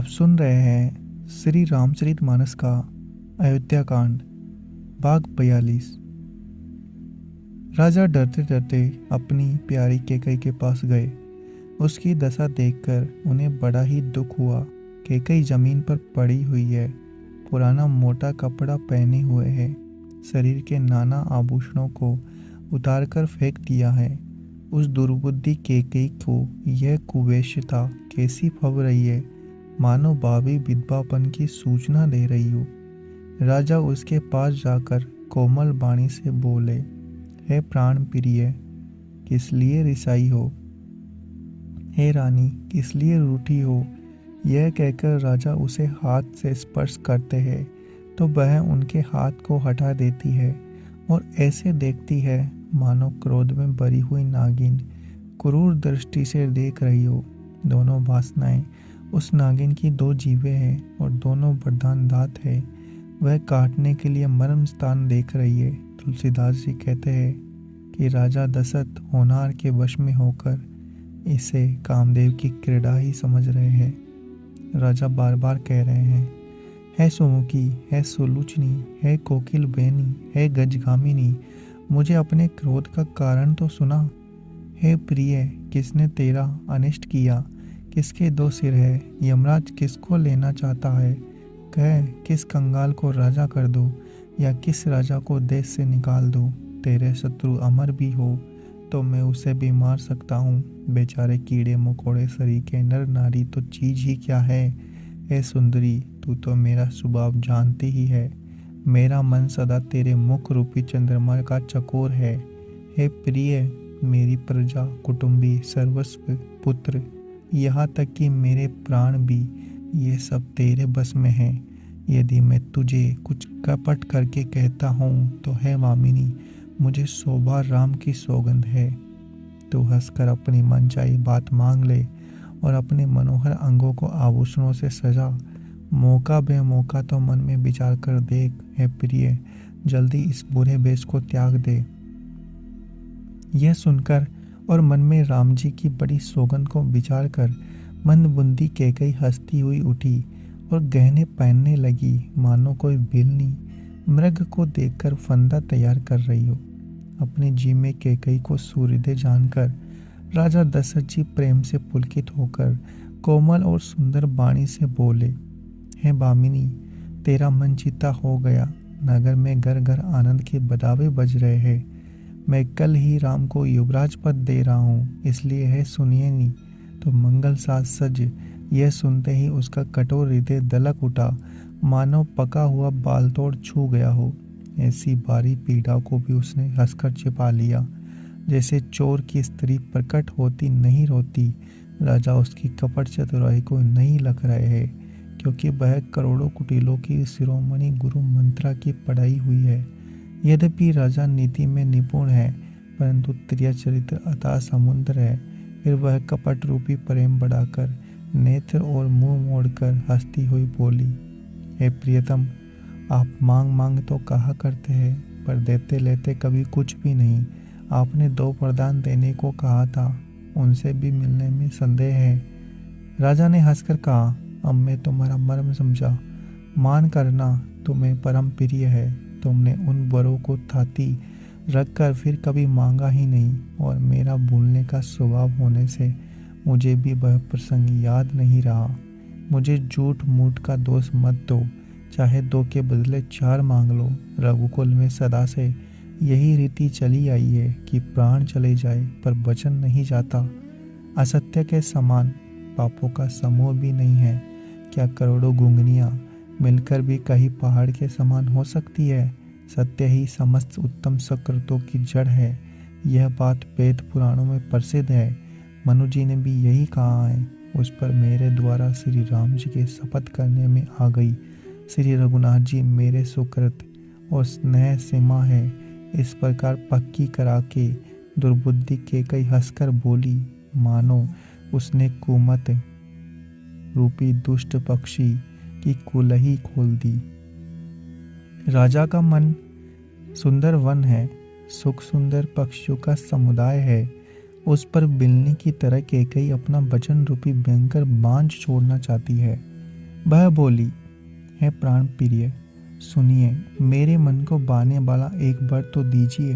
आप सुन रहे हैं श्री रामचरितमानस का अयोध्या कांड भाग 42। राजा डरते डरते अपनी प्यारी कैकई के पास गए। उसकी दशा देखकर उन्हें बड़ा ही दुख हुआ। कैकई जमीन पर पड़ी हुई है, पुराना मोटा कपड़ा पहने हुए है, शरीर के नाना आभूषणों को उतारकर फेंक दिया है। उस दुर्बुद्धि कैकई को यह कुवेश्यता कैसी फब रही है, मानो भावी विधवापन की सूचना दे रही हो। राजा उसके पास जाकर कोमल वाणी से बोले, हे प्राण प्रिय, किस लिए रिसाई हो? हे रानी, किस लिए रूठी हो? यह कहकर राजा उसे हाथ से स्पर्श करते हैं तो वह उनके हाथ को हटा देती है और ऐसे देखती है मानो क्रोध में भरी हुई नागिन क्रूर दृष्टि से देख रही हो। दोनों वासनाएं उस नागिन की दो जीवें हैं और दोनों वरदान दात है। वह काटने के लिए मर्म स्थान देख रही है। तुलसीदास जी कहते हैं कि राजा दशरथ होनार के वश में होकर इसे कामदेव की क्रीड़ा ही समझ रहे हैं। राजा बार बार कह रहे हैं, है सुमुखी, है सुलोचनी, है कोकिल बेनी, है गजगामिनी, मुझे अपने क्रोध का कारण तो सुना। हे प्रिय, किसने तेरा अनिष्ट किया? किसके दो सिर है? यमराज किसको लेना चाहता है? कह, किस कंगाल को राजा कर दूं या किस राजा को देश से निकाल दूं? तेरे शत्रु अमर भी हो तो मैं उसे भी मार सकता हूँ। बेचारे कीड़े मकोड़े शरीर के नर नारी तो चीज ही क्या है। हे सुंदरी, तू तो मेरा स्वभाव जानती ही है। मेरा मन सदा तेरे मुख रूपी चंद्रमा का चकोर है। हे प्रिय, मेरी प्रजा, कुटुंबी, सर्वस्व, पुत्र, यहाँ तक कि मेरे प्राण भी, ये सब तेरे बस में हैं। यदि मैं तुझे कुछ कपट करके कहता हूँ तो है वामिनी, मुझे शोभा राम की सौगंध है। तू हंसकर अपनी मनचाही बात मांग ले और अपने मनोहर अंगों को आभूषणों से सजा। मौका बेमौका तो मन में विचार कर देख। है प्रिय, जल्दी इस बुरे वेश को त्याग दे। यह सुनकर और मन में राम जी की बड़ी सौगंध को विचार कर मंदबुद्धि कैकई हंसती हुई उठी और गहने पहनने लगी, मानो कोई बिलनी मृग को देखकर फंदा तैयार कर रही हो। अपने जी में कैकई को सूर्योदय जानकर राजा दशरथ जी प्रेम से पुलकित होकर कोमल और सुंदर वाणी से बोले, हे भामिनी, तेरा मन चिता हो गया। नगर में घर घर आनंद के बदावे बज रहे हैं। मैं कल ही राम को युवराज पद दे रहा हूँ, इसलिए है सुनिए नी। तो मंगल साज सज। यह सुनते ही उसका कठोर हृदय दलक उठा, मानो पका हुआ बालतोड़ छू गया हो। ऐसी भारी पीड़ा को भी उसने हंसकर छिपा लिया, जैसे चोर की स्त्री प्रकट होती नहीं रोती। राजा उसकी कपट चतुराई को नहीं लग रहे हैं, क्योंकि वह करोड़ों कुटिलों की शिरोमणि गुरु मंत्रा की पढ़ाई हुई है। यद्यपि राजा नीति में निपुण है, परंतु त्रिय चरित्र अथाह समुद्र है। फिर वह कपट रूपी प्रेम बढ़ाकर नेत्र और मुंह मोड़कर हंसती हुई बोली, हे प्रियतम, आप मांग मांग तो कहा करते हैं, पर देते लेते कभी कुछ भी नहीं। आपने 2 वरदान देने को कहा था, उनसे भी मिलने में संदेह है। राजा ने हंसकर कहा, अब मैं तुम्हारा मर्म समझा। मान करना तुम्हें परम प्रिय है। तुमने उन वरों को थाती रखकर फिर कभी मांगा ही नहीं, और मेरा भूलने का स्वभाव होने से मुझे भी वह प्रसंग याद नहीं रहा। मुझे झूठ मूठ का दोष मत दो, चाहे 2 के बदले 4 मांग लो। रघुकुल में सदा से यही रीति चली आई है कि प्राण चले जाए पर वचन नहीं जाता। असत्य के समान पापों का समूह भी नहीं है। क्या करोड़ों गुंगनियाँ मिलकर भी कहीं पहाड़ के समान हो सकती है? सत्य ही समस्त उत्तम सकृतों की जड़ है। यह बात वेद पुराणों में प्रसिद्ध है। मनु जी ने भी यही कहा है। उस पर मेरे द्वारा श्री राम जी के शपथ करने में आ गई। श्री रघुनाथ जी मेरे सुकृत और स्नेह सीमा है। इस प्रकार पक्की करा के दुर्बुद्धि कैकई हंसकर बोली, मानो उसने कुमत रूपी दुष्ट पक्षी की कुलही खोल दी। राजा का मन सुंदर वन है, सुख सुंदर पक्षियों का समुदाय है। उस पर बिलने की तरह कैकई अपना वचन रूपी भयंकर बांझ छोड़ना चाहती है। वह बोली, है प्राण प्रिय, सुनिए, मेरे मन को बाने वाला एक वर तो दीजिए।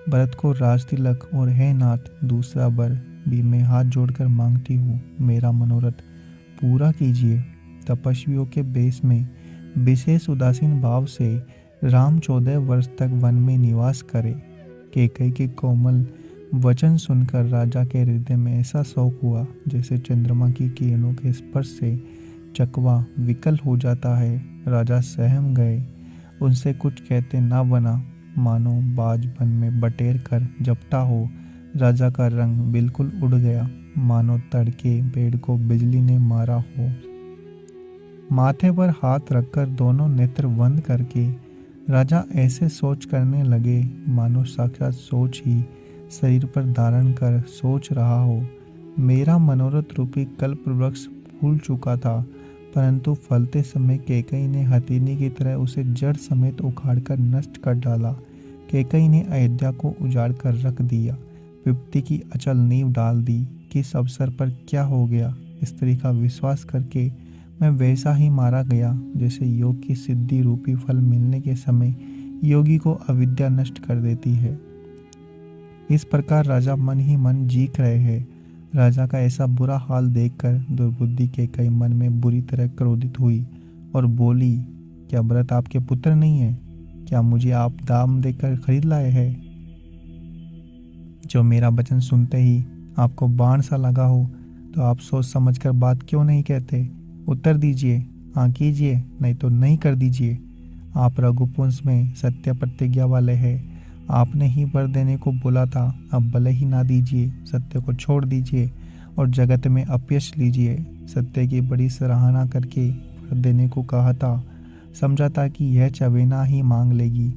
भरत को राज तिलक और है नाथ दूसरा वर भी मैं हाथ जोड़कर मांगती हूँ, मेरा मनोरथ पूरा कीजिए। तपस्वियों के बेश में विशेष उदासीन भाव से राम 14 वर्ष तक वन में निवास करे। कैकेयी के कोमल वचन सुनकर राजा के हृदय में ऐसा शौक हुआ जैसे चंद्रमा की किरणों के स्पर्श से चकवा विकल हो जाता है। राजा सहम गए, उनसे कुछ कहते ना बना, मानो बाज वन में बटेर कर झपटा हो। राजा का रंग बिल्कुल उड़ गया, मानो तड़के पेड़ को बिजली ने मारा हो। माथे पर हाथ रखकर दोनों नेत्र बंद करके राजा ऐसे सोच करने लगे मानो साक्षात सोच ही शरीर पर धारण कर सोच रहा हो। मेरा मनोरथ रूपी कल्प वृक्ष फूल चुका था, परंतु फलते समय कैकेयी ने हथिनी की तरह उसे जड़ समेत उखाड़कर नष्ट कर डाला। कैकेयी ने अयोध्या को उजाड़ कर रख दिया, विपत्ति की अचल नींव डाल दी। किस अवसर पर क्या हो गया, स्त्री का विश्वास करके मैं वैसा ही मारा गया जैसे योग की सिद्धि रूपी फल मिलने के समय योगी को अविद्या नष्ट कर देती है। इस प्रकार राजा मन ही मन जीख रहे हैं। राजा का ऐसा बुरा हाल देखकर दुर्बुद्धि कैकेयी मन में बुरी तरह क्रोधित हुई और बोली, क्या भरत आपके पुत्र नहीं है? क्या मुझे आप दाम देकर खरीद लाए हैं? जो मेरा वचन सुनते ही आपको बाण सा लगा हो तो आप सोच समझकर बात क्यों नहीं कहते? उत्तर दीजिए, हाँ कीजिए, नहीं तो नहीं कर दीजिए। आप रघुवंश में सत्य प्रतिज्ञा वाले हैं, आपने ही वर देने को बोला था, अब भले ही ना दीजिए, सत्य को छोड़ दीजिए और जगत में अपयश लीजिए। सत्य की बड़ी सराहना करके वर देने को कहा था, समझा था कि यह चवेना ही मांग लेगी।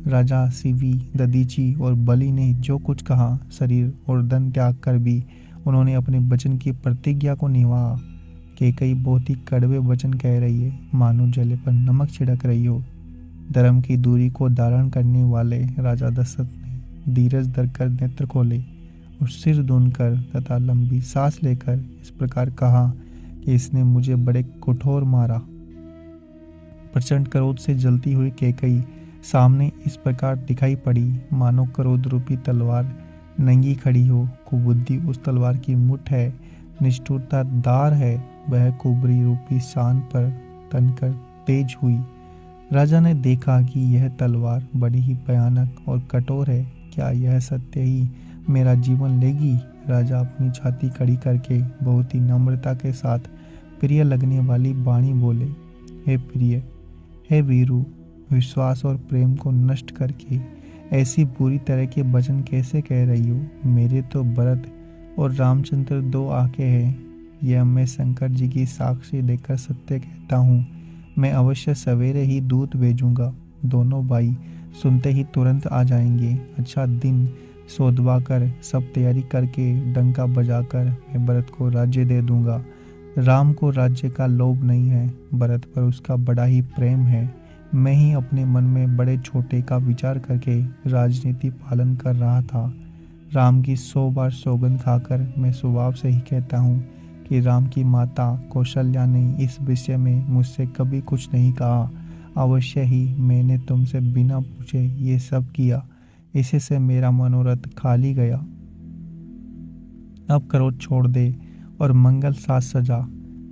राजा शिवी, दधीची और बलि ने जो कुछ कहा, शरीर और धन त्याग कर भी उन्होंने अपने वचन की प्रतिज्ञा को निभाया। कैकेयी बहुत ही कड़वे वचन कह रही है, मानो जले पर नमक छिड़क रही हो। धर्म की दूरी को धारण करने वाले राजा दशरथ ने धीरज धरकर नेत्र खोले और सिर दूनकर तथा लंबी सांस लेकर इस प्रकार कहा कि इसने मुझे बड़े कठोर मारा। प्रचंड क्रोध से जलती हुई कैकेयी सामने इस प्रकार दिखाई पड़ी, मानो क्रोध रूपी तलवार नंगी खड़ी हो। कुबुद्धि उस तलवार की मुठ है, निष्ठुरता दार है। वह कुबरी रूपी शान पर तनकर तेज हुई। राजा ने देखा कि यह तलवार बड़ी ही भयानक और कठोर है। क्या यह सत्य ही मेरा जीवन लेगी? राजा अपनी छाती खड़ी करके बहुत ही नम्रता के साथ प्रिय लगने वाली वाणी बोले, हे प्रिय, हे वीरू, विश्वास और प्रेम को नष्ट करके ऐसी बुरी तरह के वचन कैसे कह रही हो? मेरे तो भरत और रामचंद्र 2 आंखें हैं। यह मैं शंकर जी की साक्षी देकर सत्य कहता हूँ। मैं अवश्य सवेरे ही दूत भेजूंगा, दोनों भाई सुनते ही तुरंत आ जाएंगे। अच्छा दिन सोधवा कर सब तैयारी करके डंका बजाकर मैं भरत को राज्य दे दूंगा। राम को राज्य का लोभ नहीं है, भरत पर उसका बड़ा ही प्रेम है। मैं ही अपने मन में बड़े छोटे का विचार करके राजनीति पालन कर रहा था। राम की 100 बार सौगंध खाकर मैं स्वभाव से ही कहता हूँ कि राम की माता कौशल्या ने इस विषय में मुझसे कभी कुछ नहीं कहा। अवश्य ही मैंने तुमसे बिना पूछे ये सब किया, इसी से मेरा मनोरथ खाली गया। अब क्रोध छोड़ दे और मंगल साज सजा।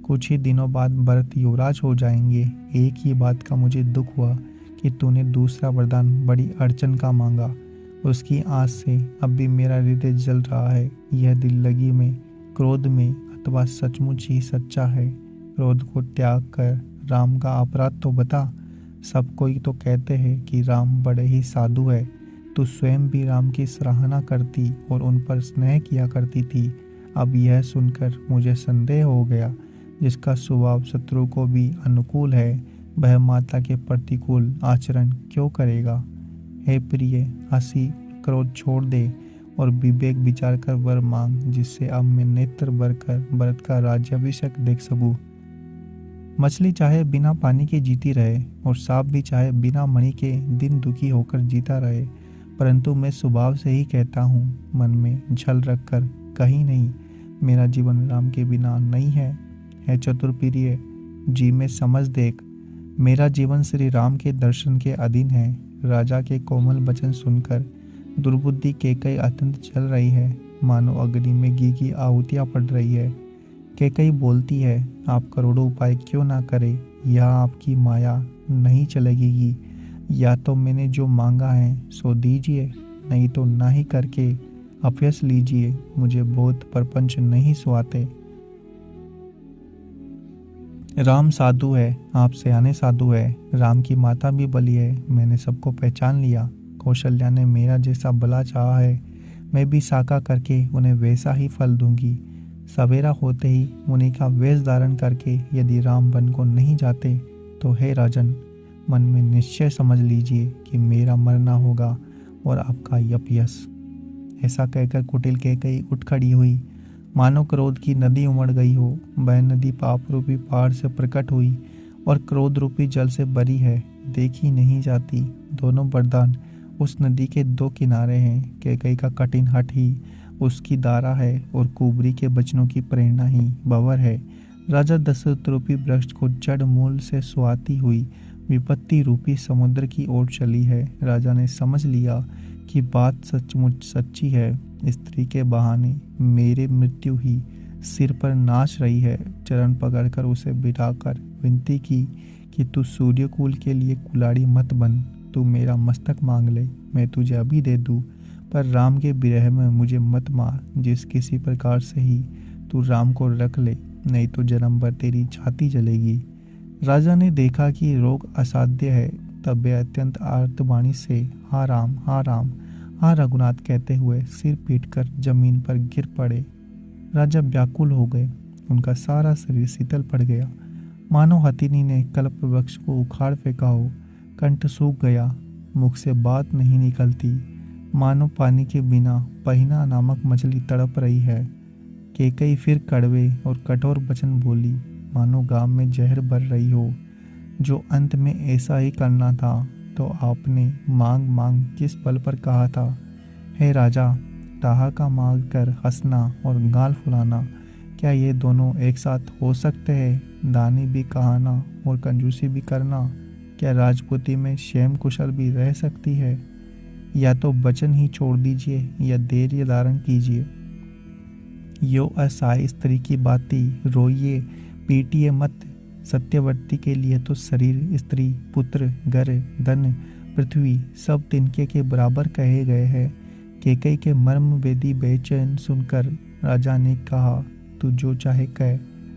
कुछ ही दिनों बाद भरत युवराज हो जाएंगे। एक ही बात का मुझे दुख हुआ कि तूने दूसरा वरदान बड़ी अड़चन का मांगा। उसकी आस से अब भी मेरा हृदय जल रहा है। यह दिल लगी में, क्रोध में अथवा सचमुच ही सच्चा है? क्रोध को त्याग कर राम का अपराध तो बता। सब कोई तो कहते हैं कि राम बड़े ही साधु है। तू स्वयं भी राम की सराहना करती और उन पर स्नेह किया करती थी। अब यह सुनकर मुझे संदेह हो गया, जिसका स्वभाव शत्रु को भी अनुकूल है, वह माता के प्रतिकूल आचरण क्यों करेगा? हे प्रिय, हंसी क्रोध छोड़ दे और विवेक विचार कर वर मांग, जिससे अब मैं नेत्र भरकर भरत का राज्याभिषेक देख सकूं। मछली चाहे बिना पानी के जीती रहे और सांप भी चाहे बिना मणि के दिन दुखी होकर जीता रहे, परंतु मैं स्वभाव से ही कहता हूँ, मन में छल रखकर कहीं नहीं, मेरा जीवन राम के बिना नहीं है। चतुर प्रिय, जी में समझ देख, मेरा जीवन श्री राम के दर्शन के अधीन है। राजा के कोमल वचन सुनकर दुर्बुद्धि केकई अत्यंत जल रही है, मानो अग्नि में घी की आहुतियाँ पड़ रही है। केकई बोलती है, आप करोड़ों उपाय क्यों ना करें, यह आपकी माया नहीं चलेगी। या तो मैंने जो मांगा है सो दीजिए, नहीं तो ना ही करके अपयस लीजिए। मुझे बहुत प्रपंच नहीं सुहाते। राम साधु है, आप सयाने साधु है। राम की माता भी बली है, मैंने सबको पहचान लिया। कौशल्या ने मेरा जैसा भला चाहा है, मैं भी साका करके उन्हें वैसा ही फल दूंगी। सवेरा होते ही मुनि का वेश धारण करके यदि राम वन को नहीं जाते तो हे राजन, मन में निश्चय समझ लीजिए कि मेरा मरना होगा और आपका अपयश। ऐसा कहकर कुटिल कैकई उठ खड़ी हुई, मानो क्रोध की नदी उमड़ गई हो। वह नदी पाप रूपी पहाड़ से प्रकट हुई और क्रोध रूपी जल से भरी है, देखी नहीं जाती। दोनों वरदान उस नदी के दो किनारे हैं। कैकई का कठिन हठ ही उसकी धारा है और कुबरी के वचनों की प्रेरणा ही भंवर है। राजा दशरथ रूपी वृक्ष को जड़ मूल से सुहाती हुई विपत्ति रूपी समुद्र की ओर चली है। राजा ने समझ लिया कि बात सचमुच सच्ची है। स्त्री के बहाने मेरे मृत्यु ही सिर पर नाच रही है। चरण पकड़कर उसे बिठाकर विनती की कि तू सूर्यकुल के लिए कुलाड़ी मत बन। तू मेरा मस्तक मांग ले, मैं तुझे अभी दे दूँ, पर राम के विरह में मुझे मत मार। जिस किसी प्रकार से ही तू राम को रख ले, नहीं तो जन्म भर तेरी छाती जलेगी। राजा ने देखा कि रोग असाध्य है, तब वे अत्यंत आर्तवाणी से हा राम, हा राम, हा रघुनाथ कहते हुए सिर पीटकर जमीन पर गिर पड़े। राजा व्याकुल हो गए, उनका सारा शरीर शीतल पड़ गया, मानो हथिनी ने कल्प वृक्ष को उखाड़ फेंका हो। कंठ सूख गया, मुख से बात नहीं निकलती, मानो पानी के बिना पहिना नामक मछली तड़प रही है। कैकई फिर कड़वे और कठोर वचन बोली, मानो गाम में जहर भर रही हो। जो अंत में ऐसा ही करना था तो आपने मांग मांग किस बल पर कहा था। हे राजा, ठहाका मांग कर हंसना और गाल फुलाना, क्या ये दोनों एक साथ हो सकते हैं। दानी भी कहाना और कंजूसी भी करना, क्या राजपूती में क्षेम कुशल भी रह सकती है। या तो वचन ही छोड़ दीजिए या धैर्य धारण कीजिए। यो असहाय स्त्री की बाती रोइए पीटिए मत। सत्यवर्ती के लिए तो शरीर, स्त्री, पुत्र, घर, धन, पृथ्वी सब तिनके के बराबर कहे गए हैं। कैकई के मर्म वेदी बेचैन सुनकर राजा ने कहा, तू जो चाहे कह,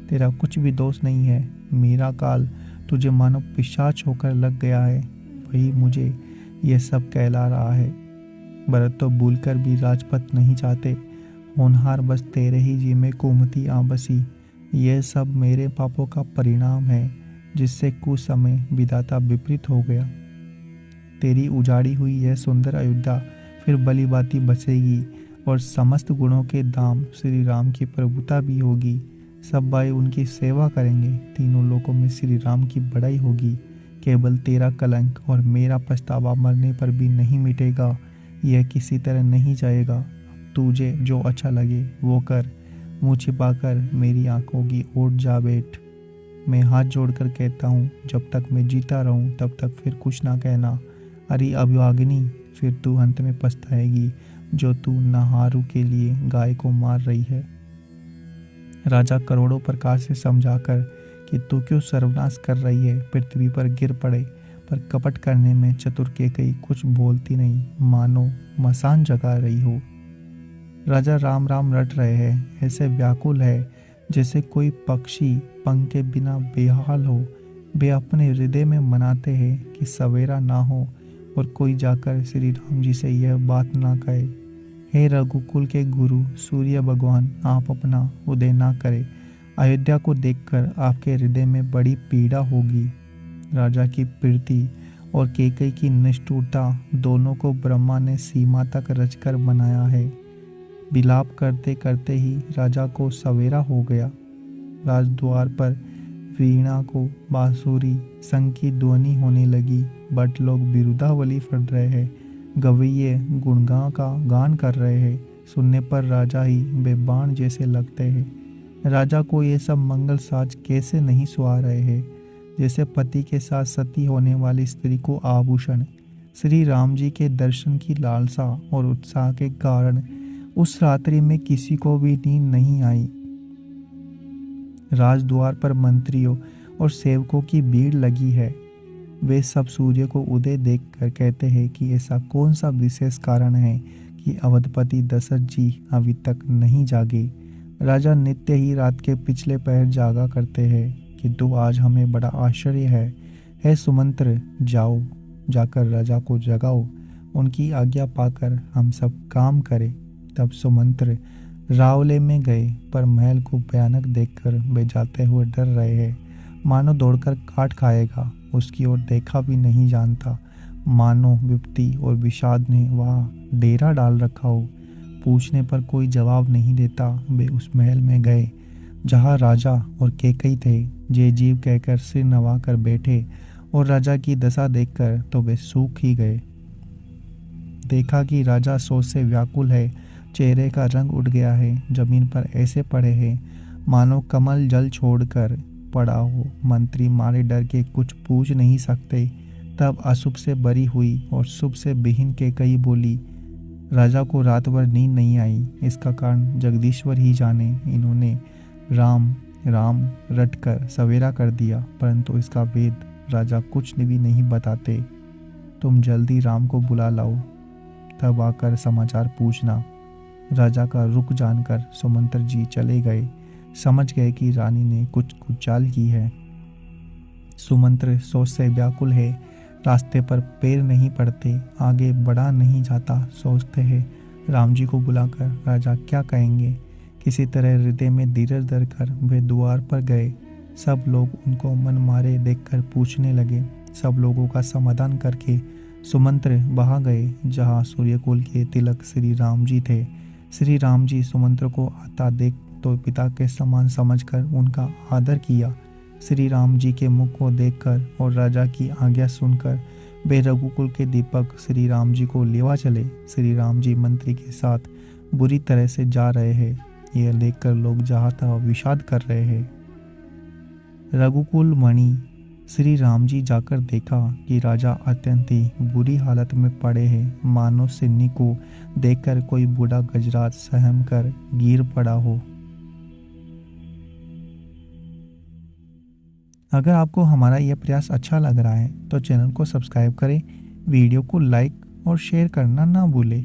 तेरा कुछ भी दोष नहीं है। मेरा काल तुझे मानो पिशाच होकर लग गया है, वही मुझे यह सब कहला रहा है। भरत तो भूलकर भी राजपथ नहीं चाहते, होनहार बस तेरे ही जी में कुमति आ बसी। यह सब मेरे पापों का परिणाम है, जिससे कुछ समय विधाता विपरीत हो गया। तेरी उजाड़ी हुई यह सुंदर अयोध्या फिर भली भांति बसेगी और समस्त गुणों के दाम श्री राम की प्रभुता भी होगी। सब भाई उनकी सेवा करेंगे, तीनों लोकों में श्री राम की बड़ाई होगी। केवल तेरा कलंक और मेरा पछतावा मरने पर भी नहीं मिटेगा, यह किसी तरह नहीं जाएगा। तुझे जो अच्छा लगे वो कर, मुँह छिपाकर मेरी आंखों की ओर जा बैठ। मैं हाथ जोड़कर कहता हूँ, जब तक मैं जीता रहूँ तब तक फिर कुछ ना कहना। अरे अभिवागिनी, फिर तू अंत में पछताएगी, जो तू नहारू के लिए गाय को मार रही है। राजा करोड़ों प्रकार से समझाकर कि तू क्यों सर्वनाश कर रही है, पृथ्वी पर गिर पड़े, पर कपट करने में चतुर कैकई कुछ बोलती नहीं, मानो मसान जगा रही हो। राजा राम राम रट रहे हैं, ऐसे व्याकुल है जैसे कोई पक्षी पंख के बिना बेहाल हो। वे अपने हृदय में मनाते हैं कि सवेरा ना हो और कोई जाकर श्री राम जी से यह बात ना कहे, हे रघुकुल के गुरु सूर्य भगवान, आप अपना उदय ना करें। अयोध्या को देखकर आपके हृदय में बड़ी पीड़ा होगी। राजा की प्रीति और कैकई की निष्ठुरता दोनों को ब्रह्मा ने सीमा तक रचकर बनाया है। विलाप करते करते ही राजा को सवेरा हो गया। राजद्वार पर वीणा को बांसुरी संग की ध्वनि होने लगी। भट लोग बिरुदावली पढ़ रहे हैं, गवैये गुणगान का गान कर रहे हैं। सुनने पर राजा ही बेबान जैसे लगते हैं। राजा को ये सब मंगल साज कैसे नहीं सुहा रहे हैं, जैसे पति के साथ सती होने वाली स्त्री को आभूषण। श्री राम जी के दर्शन की लालसा और उत्साह के कारण उस रात्रि में किसी को भी नींद नहीं आई। राजद्वार पर मंत्रियों और सेवकों की भीड़ लगी है। वे सब सूर्य को उदय देखकर कहते हैं कि ऐसा कौन सा विशेष कारण है कि अवधपति दशरथ जी अभी तक नहीं जागे। राजा नित्य ही रात के पिछले पहर जागा करते हैं, किंतु आज हमें बड़ा आश्चर्य है। हे सुमंत्र, जाओ, जाकर राजा को जगाओ, उनकी आज्ञा पाकर हम सब काम करें। तब सुमंत्र रावले में गए, पर महल को भयानक देखकर वे जाते हुए डर रहे हैं, मानो दौड़कर काट खाएगा। उसकी ओर देखा भी नहीं जानता, मानो विपत्ति और विषाद ने वहाँ डेरा डाल रखा हो। पूछने पर कोई जवाब नहीं देता। वे उस महल में गए जहाँ राजा और कैकई थे। जय जीव कहकर सिर नवाकर बैठे और राजा की दशा देखकर तो वे सूख ही गए। देखा कि राजा सोच से व्याकुल है, चेहरे का रंग उड़ गया है, जमीन पर ऐसे पड़े हैं मानो कमल जल छोड़कर पड़ा हो। मंत्री मारे डर के कुछ पूछ नहीं सकते। तब अशुभ से बरी हुई और शुभ से विहीन कैकई बोली, राजा को रात भर नींद नहीं आई, इसका कारण जगदीश्वर ही जाने। इन्होंने राम राम रटकर सवेरा कर दिया, परंतु इसका वेद राजा कुछ भी नहीं बताते। तुम जल्दी राम को बुला लाओ, तब आकर समाचार पूछना। राजा का रुख जानकर सुमंत्र जी चले गए। समझ गए कि रानी ने कुछ चाल की है। सुमंत्र सोच से व्याकुल है, रास्ते पर पैर नहीं पड़ते, आगे बढ़ा नहीं जाता। सोचते हैं राम जी को बुलाकर राजा क्या कहेंगे। किसी तरह हृदय में धीरज धरकर वे द्वार पर गए। सब लोग उनको मन मारे देखकर पूछने लगे। सब लोगों का समाधान करके सुमंत्र वहाँ गए जहाँ सूर्यकुल के तिलक श्री राम जी थे। श्री राम जी सुमंत्र को आता देख तो पिता के समान समझकर उनका आदर किया। श्री राम जी के मुख को देखकर और राजा की आज्ञा सुनकर वे रघुकुल के दीपक श्री राम जी को लेवा चले। श्री राम जी मंत्री के साथ बुरी तरह से जा रहे हैं, यह देखकर लोग जहाँ तहाँ विषाद कर रहे हैं। रघुकुल मणि श्री राम जी जाकर देखा कि राजा अत्यंत ही बुरी हालत में पड़े हैं, मानो सिन्नी को देखकर कोई बूढ़ा गजराज सहम कर गिर पड़ा हो। अगर आपको हमारा यह प्रयास अच्छा लग रहा है तो चैनल को सब्सक्राइब करें, वीडियो को लाइक और शेयर करना ना भूलें।